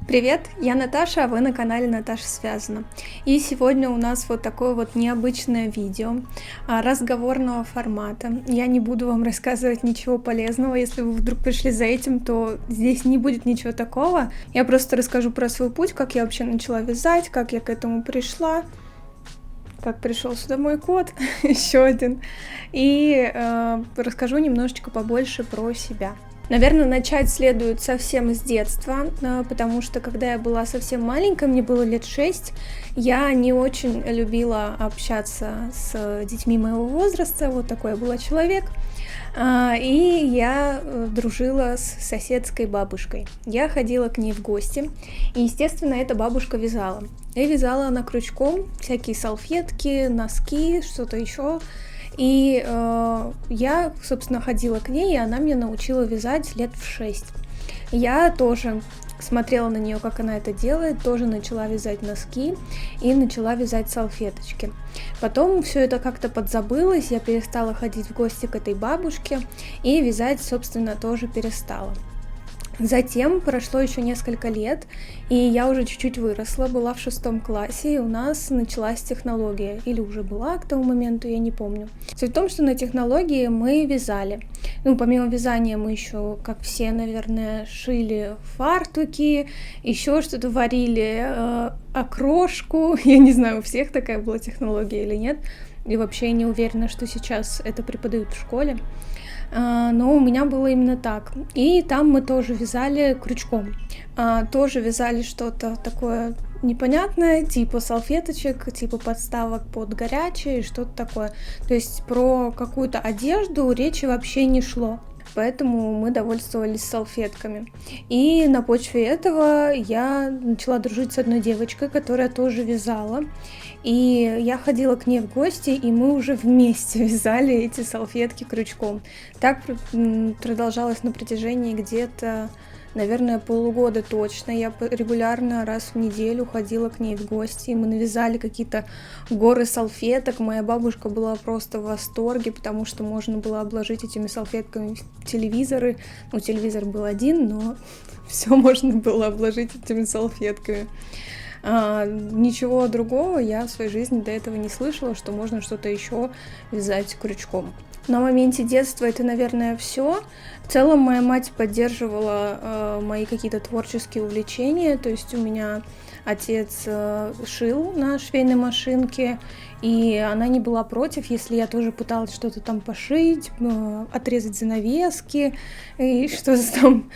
Привет, я Наташа, а вы на канале Наташа Связана. И сегодня у нас вот такое вот необычное видео разговорного формата. Я не буду вам рассказывать ничего полезного, если вы вдруг пришли за этим, то здесь не будет ничего такого. Я просто расскажу про свой путь, как я вообще начала вязать, как я к этому пришла, как пришел сюда мой кот, еще один, и расскажу немножечко побольше про себя. Наверное, начать следует совсем с детства, потому что когда я была совсем маленькая, мне было лет 6, я не очень любила общаться с детьми моего возраста, вот такой я была человек, и я дружила с соседской бабушкой. Я ходила к ней в гости, и, естественно, эта бабушка вязала. И вязала она крючком всякие салфетки, носки, что-то еще. И я, собственно, ходила к ней, и она меня научила вязать лет в 6. Я тоже смотрела на нее, как она это делает, тоже начала вязать носки и начала вязать салфеточки. Потом все это как-то подзабылось, я перестала ходить в гости к этой бабушке и вязать, собственно, тоже перестала. Затем прошло еще несколько лет, и я уже чуть-чуть выросла, была в 6 классе, и у нас началась технология, или уже была к тому моменту, я не помню. Суть в том, что на технологии мы вязали. Помимо вязания мы еще, как все, наверное, шили фартуки, еще что-то варили, окрошку. Я не знаю, у всех такая была технология или нет, и вообще я не уверена, что сейчас это преподают в школе. Но у меня было именно так. И там мы тоже вязали крючком. Тоже вязали что-то такое непонятное, типа салфеточек, типа подставок под горячее, что-то такое. То есть про какую-то одежду речи вообще не шло. Поэтому мы довольствовались салфетками. И на почве этого я начала дружить с одной девочкой, которая тоже вязала. И я ходила к ней в гости, и мы уже вместе вязали эти салфетки крючком. Так продолжалось на протяжении где-то, наверное, полугода точно. Я регулярно раз в неделю ходила к ней в гости, и мы навязали какие-то горы салфеток. Моя бабушка была просто в восторге, потому что можно было обложить этими салфетками телевизоры. Телевизор был один, но все можно было обложить этими салфетками. Ничего другого я в своей жизни до этого не слышала, что можно что-то еще вязать крючком. На моменте детства это, наверное, все. В целом моя мать поддерживала мои какие-то творческие увлечения, то есть у меня отец шил на швейной машинке, и она не была против, если я тоже пыталась что-то там пошить, отрезать занавески, и что-то там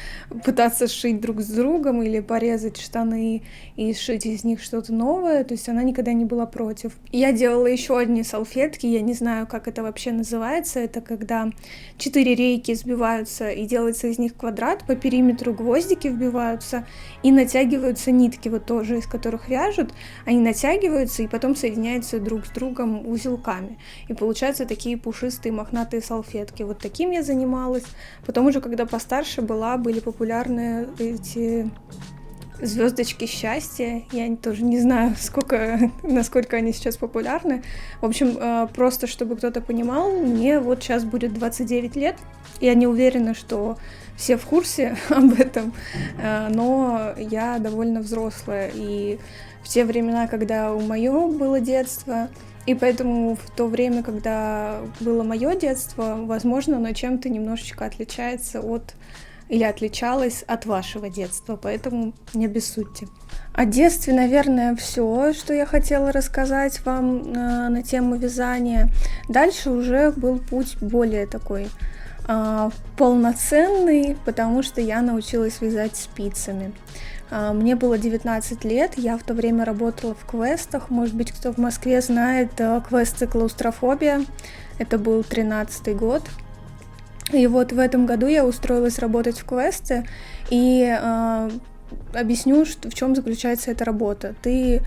пытаться сшить друг с другом, или порезать штаны и сшить из них что-то новое, то есть она никогда не была против. Я делала еще одни салфетки, я не знаю, как это вообще называется, это когда 4 рейки сбиваются и делается из них квадрат, по периметру гвоздики вбиваются и натягиваются нитки, вот тоже из которых вяжут, они натягиваются и потом соединяются друг с другом узелками. И получаются такие пушистые мохнатые салфетки. Вот таким я занималась. Потом уже, когда постарше была, были популярны эти звездочки счастья. Я тоже не знаю, насколько они сейчас популярны. В общем, просто чтобы кто-то понимал, мне вот сейчас будет 29 лет. Я не уверена, что все в курсе об этом, но я довольно взрослая. И в те времена, когда мое было детство, и поэтому в то время, когда было мое детство, возможно, оно чем-то немножечко отличается или отличалась от вашего детства, поэтому не обессудьте. О детстве, наверное, все, что я хотела рассказать вам на тему вязания. Дальше уже был путь более такой полноценный, потому что я научилась вязать спицами. Мне было 19 лет, я в то время работала в квестах, может быть, кто в Москве знает квесты «Клаустрофобия», это был 13-й год. И вот в этом году я устроилась работать в квесты, и объясню, в чем заключается эта работа. Ты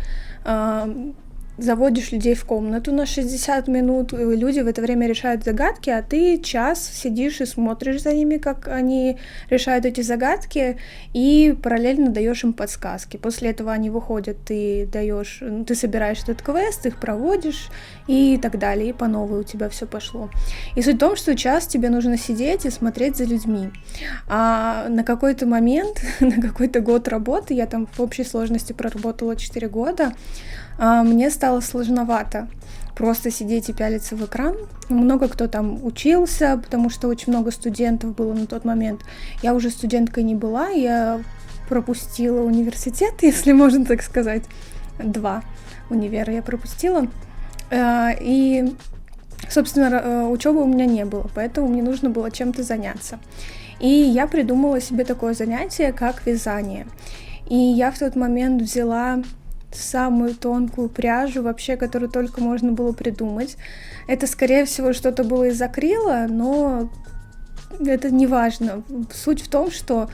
заводишь людей в комнату на 60 минут, и люди в это время решают загадки, а ты час сидишь и смотришь за ними, как они решают эти загадки, и параллельно даешь им подсказки. После этого они выходят, ты собираешь этот квест, их проводишь и так далее, и по новой у тебя все пошло. И суть в том, что час тебе нужно сидеть и смотреть за людьми. А на какой-то момент, на какой-то год работы, я там в общей сложности проработала 4 года, мне стало сложновато просто сидеть и пялиться в экран. Много кто там учился, потому что очень много студентов было на тот момент. Я уже студенткой не была, я пропустила университет, если можно так сказать. 2 универа я пропустила. И, собственно, учебы у меня не было, поэтому мне нужно было чем-то заняться. И я придумала себе такое занятие, как вязание. И я в тот момент взяла самую тонкую пряжу вообще, которую только можно было придумать. Это, скорее всего, что-то было из акрила, но это не важно. Суть в том, что,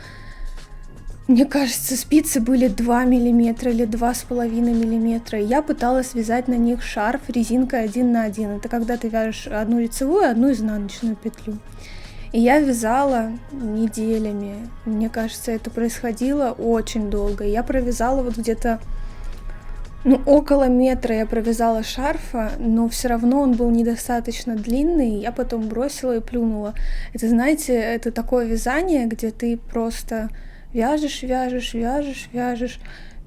мне кажется, спицы были 2 миллиметра или 2,5 миллиметра. И я пыталась вязать на них шарф резинкой 1 на 1. Это когда ты вяжешь одну лицевую, одну изнаночную петлю. И я вязала неделями. Мне кажется, это происходило очень долго. Я провязала вот где-то около метра я провязала шарфа, но все равно он был недостаточно длинный, я потом бросила и плюнула. Это, знаете, это такое вязание, где ты просто вяжешь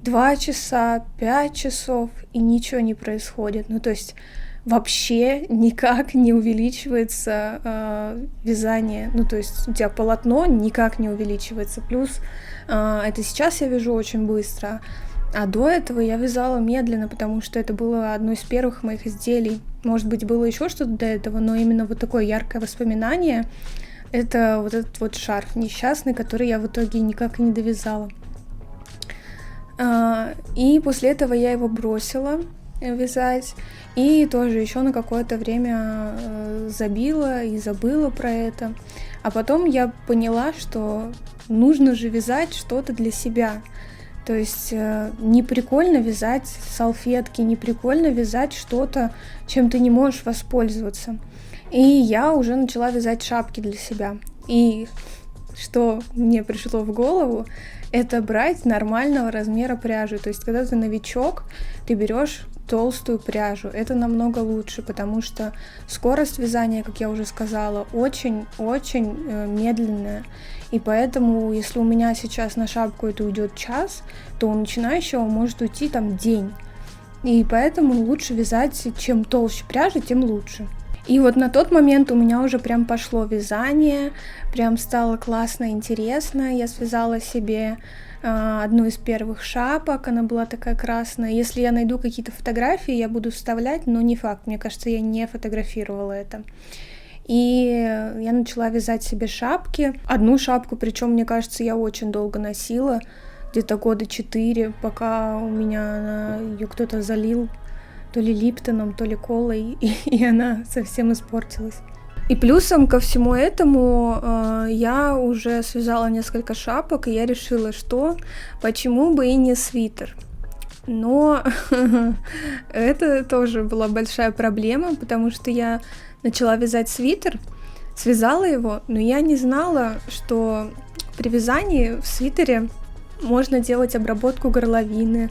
2 часа, 5 часов, и ничего не происходит. То есть вообще никак не увеличивается вязание. То есть у тебя полотно никак не увеличивается. Плюс это сейчас я вяжу очень быстро. А до этого я вязала медленно, потому что это было одно из первых моих изделий. Может быть, было еще что-то до этого, но именно вот такое яркое воспоминание — это вот этот вот шарф несчастный, который я в итоге никак и не довязала. И после этого я его бросила вязать, и тоже еще на какое-то время забила и забыла про это. А потом я поняла, что нужно же вязать что-то для себя. То есть не прикольно вязать салфетки, не прикольно вязать что-то, чем ты не можешь воспользоваться. И я уже начала вязать шапки для себя. И что мне пришло в голову, это брать нормального размера пряжи. То есть когда ты новичок, ты берешь толстую пряжу. Это намного лучше, потому что скорость вязания, как я уже сказала, очень-очень медленная. И поэтому, если у меня сейчас на шапку это уйдет час, то у начинающего может уйти там день. И поэтому лучше вязать, чем толще пряжи, тем лучше. И вот на тот момент у меня уже прям пошло вязание, прям стало классно, интересно. Я связала себе одну из первых шапок, она была такая красная. Если я найду какие-то фотографии, я буду вставлять, но не факт. Мне кажется, я не фотографировала это. И я начала вязать себе шапки. Одну шапку, причем, мне кажется, я очень долго носила, где-то 4 года, пока у меня ее кто-то залил то ли липтоном, то ли колой, и она совсем испортилась. И плюсом ко всему этому я уже связала несколько шапок, и я решила, что почему бы и не свитер. Но это тоже была большая проблема, потому что я начала вязать свитер, связала его, но я не знала, что при вязании в свитере можно делать обработку горловины,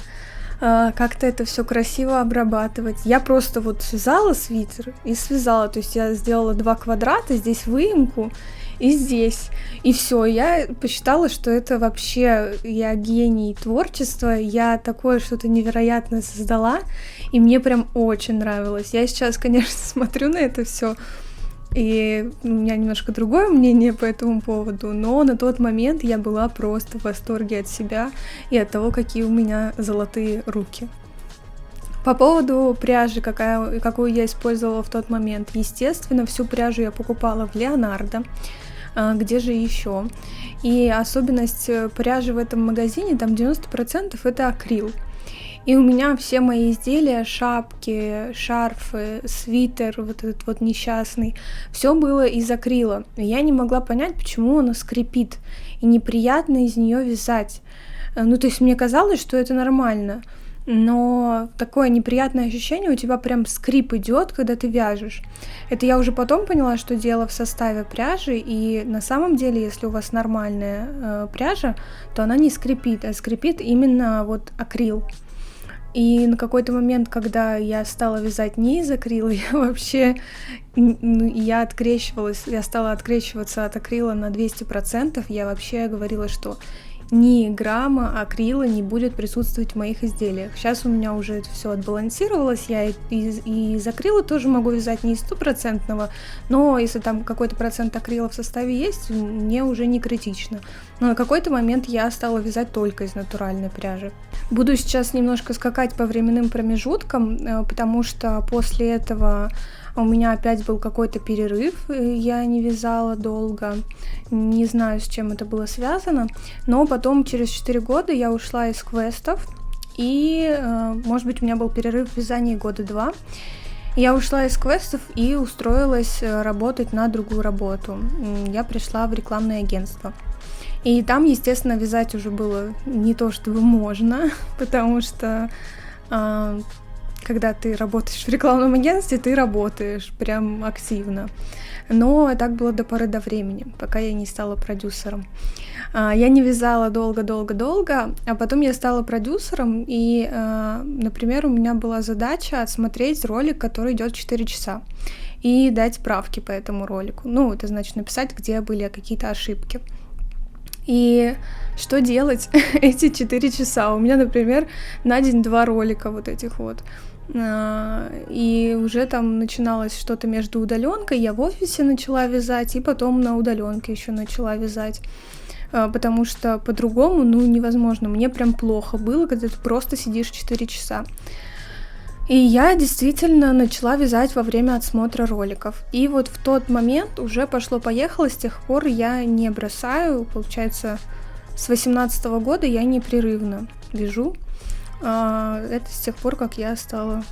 как-то это все красиво обрабатывать. Я просто вот связала свитер и связала, то есть я сделала 2 квадрата, здесь выемку и здесь, и все. Я посчитала, что это вообще я гений творчества, я такое что-то невероятное создала, и мне прям очень нравилось. Я сейчас, конечно, смотрю на это все, и у меня немножко другое мнение по этому поводу, но на тот момент я была просто в восторге от себя и от того, какие у меня золотые руки. По поводу пряжи, какую я использовала в тот момент. Естественно, всю пряжу я покупала в Леонардо, где же еще. И особенность пряжи в этом магазине, там 90% это акрил. И у меня все мои изделия, шапки, шарфы, свитер, вот этот вот несчастный, все было из акрила. И я не могла понять, почему оно скрипит, и неприятно из нее вязать. То есть мне казалось, что это нормально. но такое неприятное ощущение, у тебя прям скрип идет, когда ты вяжешь. Это я уже потом поняла, что дело в составе пряжи, и на самом деле, если у вас нормальная пряжа, то она не скрипит, а скрипит именно вот акрил. И на какой-то момент, когда я стала вязать не из акрила, я стала открещиваться от акрила на 200%. Я вообще говорила, что ни грамма акрила не будет присутствовать в моих изделиях. Сейчас у меня уже это все отбалансировалось, я и из акрила тоже могу вязать не из 100%, но если там какой-то процент акрила в составе есть, мне уже не критично. Но на какой-то момент я стала вязать только из натуральной пряжи. Буду сейчас немножко скакать по временным промежуткам, потому что после этого у меня опять был какой-то перерыв, я не вязала долго, не знаю, с чем это было связано, но потом через 4 года я ушла из квестов, и, может быть, у меня был перерыв в вязании 2 года. Я ушла из квестов и устроилась работать на другую работу. Я пришла в рекламное агентство. И там, естественно, вязать уже было не то, чтобы можно, потому что когда ты работаешь в рекламном агентстве, ты работаешь прям активно. Но так было до поры до времени, пока я не стала продюсером. Я не вязала долго, а потом я стала продюсером, и, например, у меня была задача отсмотреть ролик, который идет 4 часа, и дать правки по этому ролику. Ну, это значит написать, где были какие-то ошибки. И что делать эти 4 часа? У меня, например, на день 2 ролика вот этих вот. И уже там начиналось что-то между удаленкой, я в офисе начала вязать, и потом на удаленке еще начала вязать, потому что по-другому, невозможно. Мне прям плохо было, когда ты просто сидишь 4 часа. И я действительно начала вязать во время отсмотра роликов. И вот в тот момент уже пошло-поехало, с тех пор я не бросаю, получается, с 2018 года я непрерывно вяжу. Это с тех пор, как я стала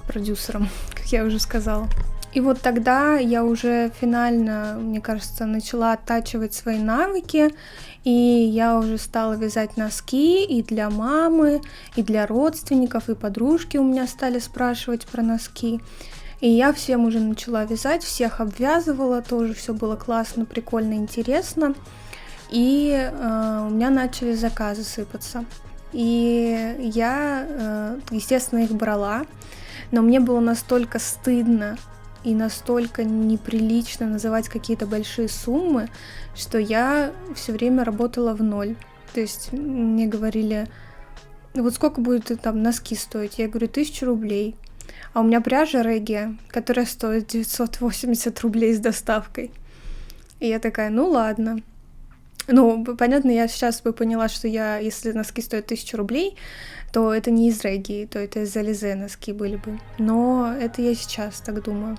продюсером, как я уже сказала. И вот тогда я уже финально, мне кажется, начала оттачивать свои навыки, и я уже стала вязать носки и для мамы, и для родственников, и подружки у меня стали спрашивать про носки. И я всем уже начала вязать, всех обвязывала, тоже все было классно, прикольно, интересно. И у меня начали заказы сыпаться. И я, естественно, их брала, но мне было настолько стыдно и настолько неприлично называть какие-то большие суммы, что я все время работала в ноль. То есть мне говорили, вот сколько будет там носки стоить? Я говорю, 1000 рублей. А у меня пряжа Реги, которая стоит 980 рублей с доставкой. И я такая, ладно. Понятно, я сейчас бы поняла, что если носки стоят 1000 рублей, то это не из Реги, то это из Ализе носки были бы. Но это я сейчас так думаю.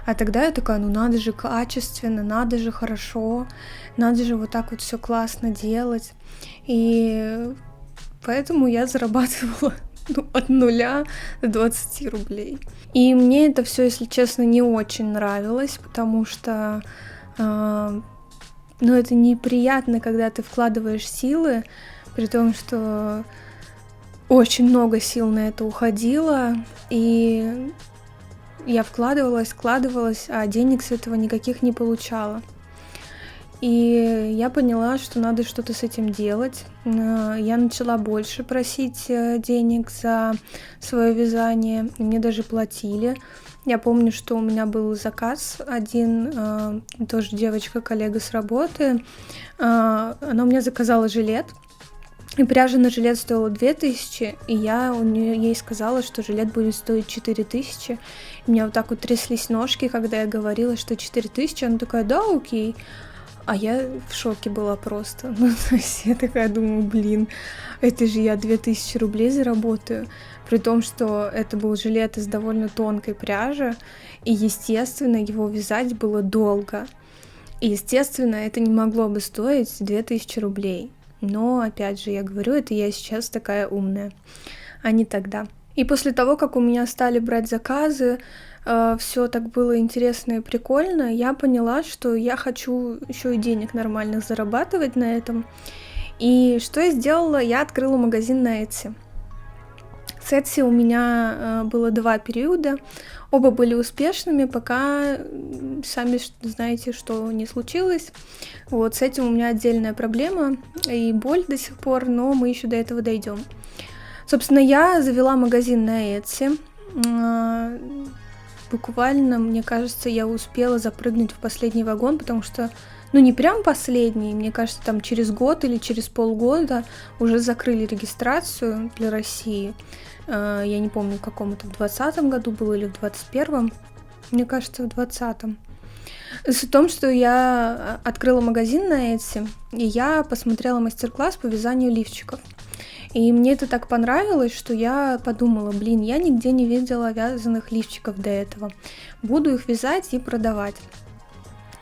А тогда я такая, надо же качественно, надо же хорошо, надо же вот так вот все классно делать. И поэтому я зарабатывала от 0 до 20 рублей. И мне это все, если честно, не очень нравилось, потому что это неприятно, когда ты вкладываешь силы, при том, что очень много сил на это уходило, и я вкладывалась, а денег с этого никаких не получала. И я поняла, что надо что-то с этим делать. Я начала больше просить денег за свое вязание, и мне даже платили. Я помню, что у меня был заказ один, тоже девочка, коллега с работы. Она у меня заказала жилет, и пряжа на жилет стоила 2000, и я ей сказала, что жилет будет стоить 4000. У меня вот так вот тряслись ножки, когда я говорила, что 4000. Она такая, да, окей. А я в шоке была просто. То есть я такая думаю, это же я 2000 рублей заработаю. При том, что это был жилет из довольно тонкой пряжи, и, естественно, его вязать было долго. И, естественно, это не могло бы стоить 2000 рублей. Но, опять же, я говорю, это я сейчас такая умная, а не тогда. И после того, как у меня стали брать заказы, все так было интересно и прикольно, я поняла, что я хочу еще и денег нормальных зарабатывать на этом. И что я сделала? Я открыла магазин на Etsy. С Etsy у меня было 2 периода, оба были успешными, пока сами знаете, что не случилось. Вот с этим у меня отдельная проблема и боль до сих пор, но мы еще до этого дойдем. Собственно, я завела магазин на Etsy. Буквально, мне кажется, я успела запрыгнуть в последний вагон, потому что, не прям последний, мне кажется, там через год или через полгода уже закрыли регистрацию для России. Я не помню, в каком-то, в 2020 году было или в 2021, мне кажется, в 2020. Суть в том, что я открыла магазин на Etsy, и я посмотрела мастер-класс по вязанию лифчиков. И мне это так понравилось, что я подумала, я нигде не видела вязаных лифчиков до этого. Буду их вязать и продавать.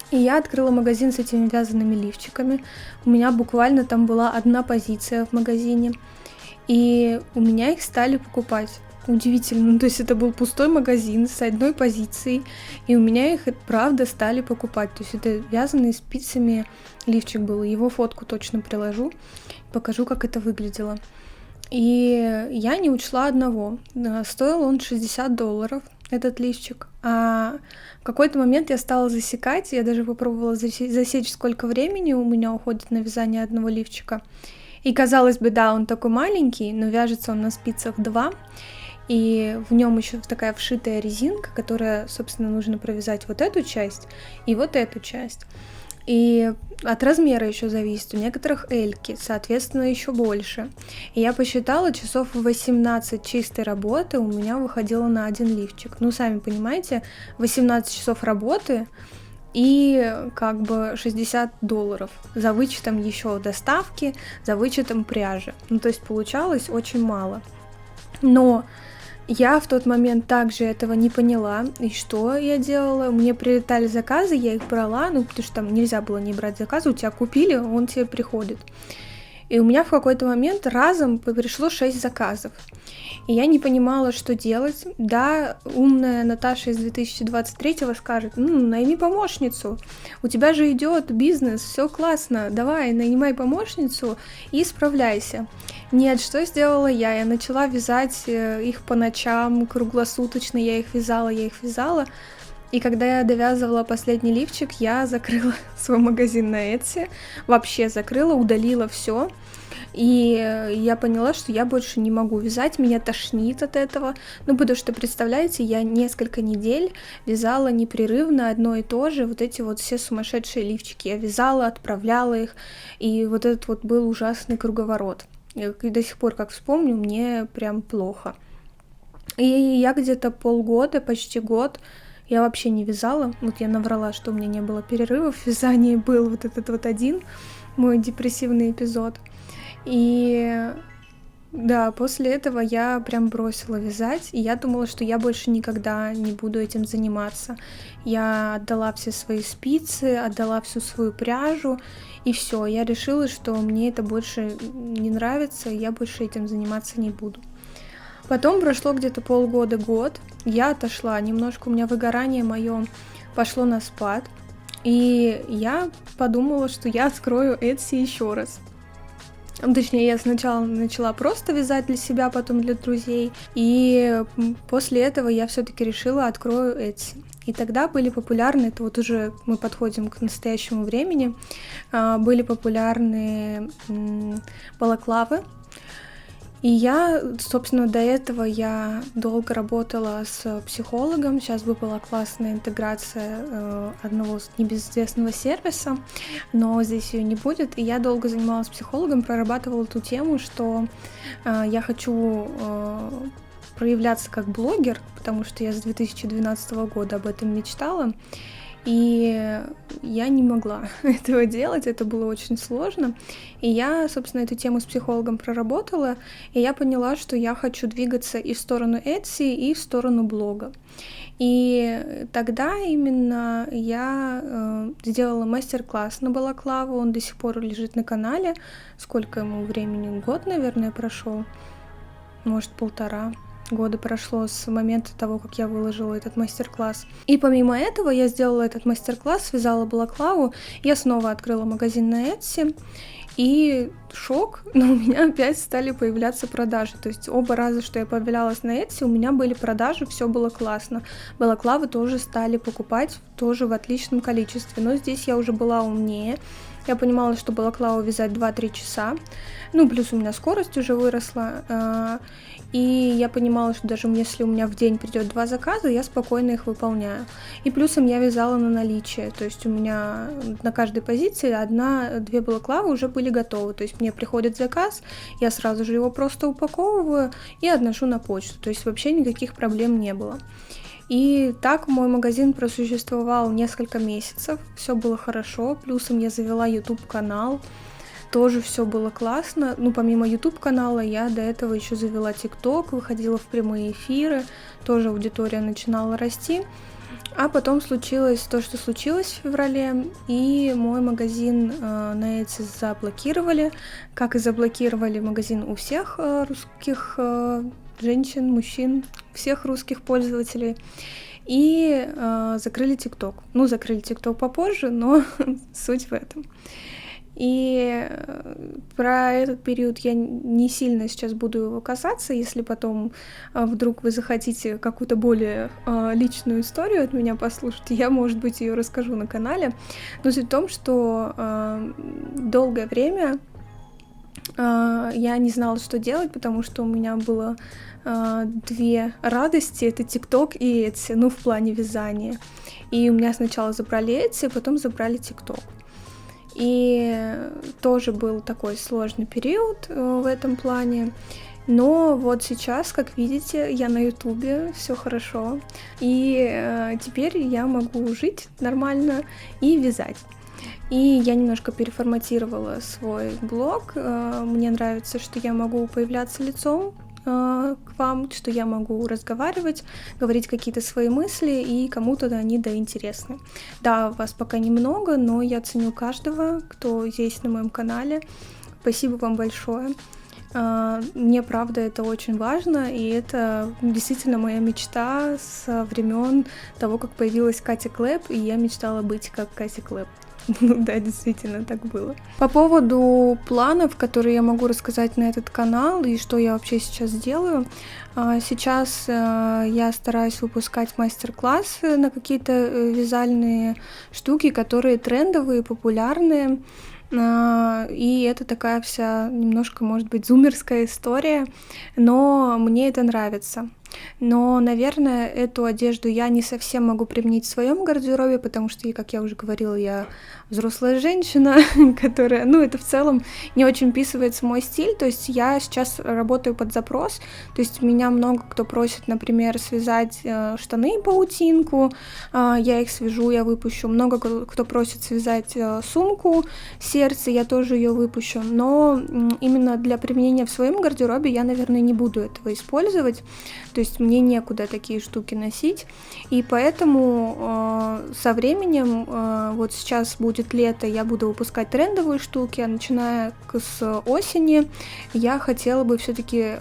И я открыла магазин с этими вязаными лифчиками. У меня буквально там была одна позиция в магазине. И у меня их стали покупать. Удивительно. То есть это был пустой магазин с одной позицией. И у меня их, правда, стали покупать. То есть это вязаный спицами лифчик был. Его фотку точно приложу. Покажу, как это выглядело. И я не учла одного. Стоил он $60, этот лифчик. А в какой-то момент я стала засекать. Я даже попробовала засечь, сколько времени у меня уходит на вязание одного лифчика. И казалось бы, да, он такой маленький, но вяжется он на спицах 2. И в нем еще такая вшитая резинка, которая, собственно, нужно провязать вот эту часть и вот эту часть. И от размера еще зависит. У некоторых эльки, соответственно, еще больше. И я посчитала, часов 18 чистой работы у меня выходило на один лифчик. Сами понимаете, 18 часов работы и $60 за вычетом еще доставки, за вычетом пряжи. То есть получалось очень мало. Но я в тот момент также этого не поняла. И что я делала? Мне прилетали заказы, я их брала, потому что там нельзя было не брать заказы, у тебя купили, он тебе приходит. И у меня в какой-то момент разом пришло 6 заказов. И я не понимала, что делать. Да, умная Наташа из 2023-го скажет, найми помощницу, у тебя же идет бизнес, все классно, давай, нанимай помощницу и справляйся. Нет, что сделала я? Я начала вязать их по ночам, круглосуточно я их вязала. И когда я довязывала последний лифчик, я закрыла свой магазин на Etsy, вообще закрыла, удалила все. И я поняла, что я больше не могу вязать, меня тошнит от этого. Потому что, представляете, я несколько недель вязала непрерывно одно и то же, вот эти вот все сумасшедшие лифчики. Я вязала, отправляла их, и вот этот вот был ужасный круговорот. И до сих пор, как вспомню, мне прям плохо. И я где-то полгода, почти год, я вообще не вязала. Вот я наврала, что у меня не было перерывов в вязании, был вот этот вот один мой депрессивный эпизод. И да, после этого я прям бросила вязать, и я думала, что я больше никогда не буду этим заниматься. Я отдала все свои спицы, отдала всю свою пряжу, и все. Я решила, что мне это больше не нравится, и я больше этим заниматься не буду. Потом прошло где-то полгода-год, я отошла, немножко у меня выгорание мое пошло на спад, и я подумала, что я открою Etsy еще раз. Точнее, я сначала начала просто вязать для себя, потом для друзей. И после этого я все-таки решила открою Etsy. И тогда были популярны, это вот уже мы подходим к настоящему времени, были популярны балаклавы. И я, собственно, до этого я долго работала с психологом. Сейчас бы была классная интеграция одного небезызвестного сервиса, но здесь ее не будет. И я долго занималась психологом, прорабатывала ту тему, что я хочу проявляться как блогер, потому что я с 2012 года об этом мечтала. И я не могла этого делать, это было очень сложно. И я, собственно, эту тему с психологом проработала, и я поняла, что я хочу двигаться и в сторону Etsy, и в сторону блога. И тогда именно я сделала мастер-класс на балаклаву, он до сих пор лежит на канале. Сколько ему времени? Год, наверное, прошел, может, 1,5. года прошло с момента того, как я выложила этот мастер-класс. И помимо этого я сделала этот мастер-класс, связала балаклаву, я снова открыла магазин на Etsy, и шок, но у меня опять стали появляться продажи. То есть оба раза, что я появлялась на Etsy, у меня были продажи, все было классно. Балаклавы тоже стали покупать, тоже в отличном количестве. Но здесь я уже была умнее. Я понимала, что балаклаву вязать 2-3 часа. Ну, плюс у меня скорость уже выросла. И я понимала, что даже если у меня в день придет 2 заказа, я спокойно их выполняю. И плюсом я вязала на наличие. То есть у меня на каждой позиции 1-2 балаклавы уже были готовы. То есть мне приходит заказ, я сразу же его просто упаковываю и отношу на почту. То есть вообще никаких проблем не было. И так мой магазин просуществовал несколько месяцев, все было хорошо, плюсом я завела YouTube-канал, тоже все было классно. Ну, помимо YouTube-канала, я до этого еще завела TikTok, выходила в прямые эфиры, тоже аудитория начинала расти. А потом случилось то, что случилось в феврале, и мой магазин на Etsy заблокировали, как и заблокировали магазин у всех русских женщин, мужчин, всех русских пользователей, и закрыли TikTok. Ну, закрыли TikTok попозже, но суть в этом. И про этот период я не сильно сейчас буду его касаться, если потом вдруг вы захотите какую-то более личную историю от меня послушать, я, может быть, ее расскажу на канале. Но суть в том, что долгое время я не знала, что делать, потому что у меня было 2 радости, это TikTok и Etsy, ну, в плане вязания. И у меня сначала забрали Etsy, потом забрали TikTok. И тоже был такой сложный период в этом плане. Но вот сейчас, как видите, я на Ютубе, все хорошо. И теперь я могу жить нормально и вязать. И я немножко переформатировала свой блог. Мне нравится, что я могу появляться лицом к вам, что я могу разговаривать, говорить какие-то свои мысли, и кому-то они интересны. Да, вас пока немного, но я ценю каждого, кто есть на моем канале. Спасибо вам большое. Мне, правда, это очень важно, и это действительно моя мечта со времен того, как появилась Катя Клэп, и я мечтала быть как Катя Клэп. Да, действительно, так было. По поводу планов, которые я могу рассказать на этот канал и что я вообще сейчас делаю. Сейчас я стараюсь выпускать мастер-классы на какие-то вязальные штуки, которые трендовые, популярные. И это такая вся немножко, может быть, зумерская история, но мне это нравится. Но, наверное, эту одежду я не совсем могу применить в своем гардеробе, потому что, как я уже говорила, я взрослая женщина, которая, ну, это в целом не очень вписывается в мой стиль, то есть я сейчас работаю под запрос, то есть меня много кто просит, например, связать штаны паутинку, я их свяжу, я выпущу, много кто просит связать сумку сердце, я тоже ее выпущу, но именно для применения в своем гардеробе я, наверное, не буду этого использовать, то есть мне некуда такие штуки носить, и поэтому со временем, вот сейчас будет лето, я буду выпускать трендовые штуки, а начиная с осени я хотела бы все-таки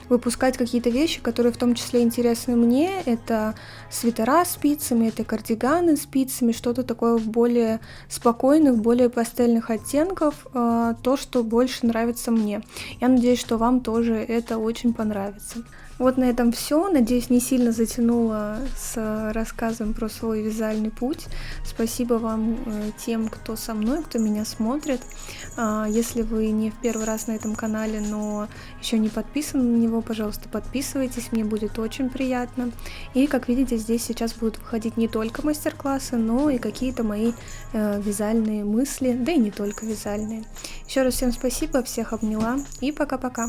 выпускать какие-то вещи, которые в том числе интересны мне. Это свитера с спицами, это кардиганы с спицами, что-то такое более спокойных, более пастельных оттенков, то, что больше нравится мне. Я надеюсь, что вам тоже это очень понравится. Вот на этом все. Надеюсь, не сильно затянула с рассказом про свой вязальный путь. Спасибо вам тем, кто со мной, кто меня смотрит. Если вы не в первый раз на этом канале, но еще не подписаны на него, пожалуйста, подписывайтесь, мне будет очень приятно. И, как видите, здесь сейчас будут выходить не только мастер-классы, но и какие-то мои вязальные мысли, да и не только вязальные. Еще раз всем спасибо, всех обняла и пока-пока.